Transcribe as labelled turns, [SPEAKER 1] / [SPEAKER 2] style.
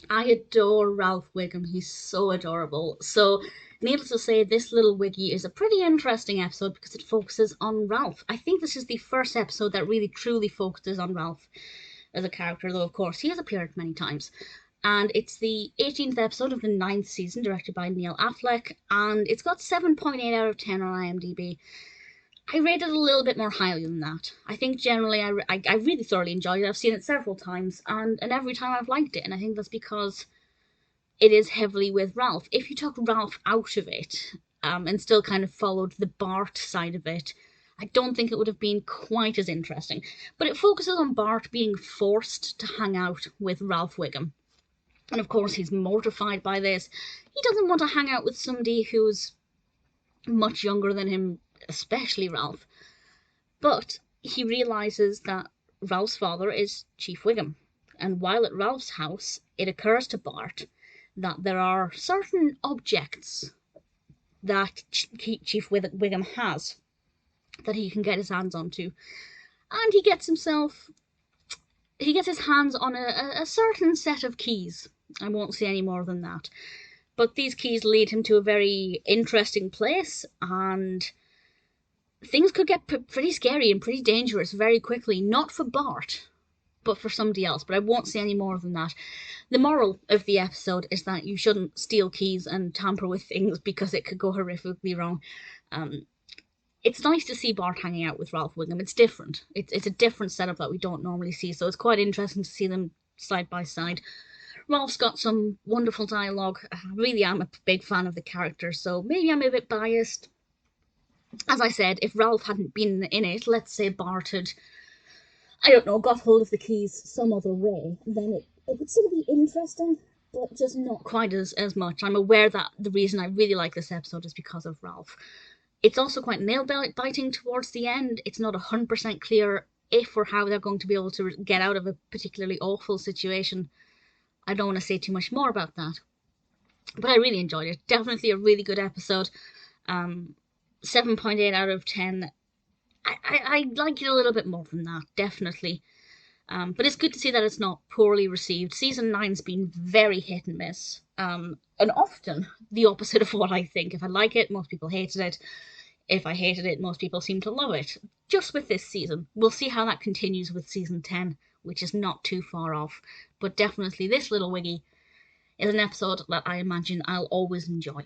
[SPEAKER 1] I adore Ralph Wiggum. He's so adorable. So, needless to say, this little Wiggy is a pretty interesting episode because it focuses on Ralph. I think this is the first episode that really truly focuses on Ralph as a character, though, of course, he has appeared many times. And it's the 18th episode of the 9th season, directed by Neil Affleck, and it's got 7.8 out of 10 on IMDb. I rate it a little bit more highly than that. I think generally I really thoroughly enjoyed it. I've seen it several times, and every time I've liked it, and I think that's because it is heavily with Ralph. If you took Ralph out of it, and still kind of followed the Bart side of it, I don't think it would have been quite as interesting. But it focuses on Bart being forced to hang out with Ralph Wiggum. And of course, he's mortified by this. He doesn't want to hang out with somebody who's much younger than him, especially Ralph. But he realizes that Ralph's father is Chief Wiggum. And while at Ralph's house, it occurs to Bart that there are certain objects that Chief Wiggum has that he can get his hands onto. And he gets his hands on a certain set of keys. I won't say any more than that. But these keys lead him to a very interesting place, and things could get pretty scary and pretty dangerous very quickly. Not for Bart, but for somebody else. But I won't say any more than that. The moral of the episode is that you shouldn't steal keys and tamper with things because it could go horrifically wrong. It's nice to see Bart hanging out with Ralph Wiggum. It's different. It's a different setup that we don't normally see, so it's quite interesting to see them side by side. Ralph's got some wonderful dialogue. I really am a big fan of the character, so maybe I'm a bit biased. As I said, if Ralph hadn't been in it, let's say Bart had, I don't know, got hold of the keys some other way, then it would still be interesting, but just not quite as much. I'm aware that the reason I really like this episode is because of Ralph. It's also quite nail-biting towards the end. It's not 100% clear if or how they're going to be able to get out of a particularly awful situation. I don't want to say too much more about that. But I really enjoyed it. Definitely a really good episode. 7.8 out of 10. I like it a little bit more than that, definitely. But it's good to see that it's not poorly received. Season 9's been very hit and miss. And often the opposite of what I think. If I like it, most people hated it. If I hated it, most people seem to love it. Just with this season. We'll see how that continues with season 10, which is not too far off. But definitely this little Wiggy is an episode that I imagine I'll always enjoy.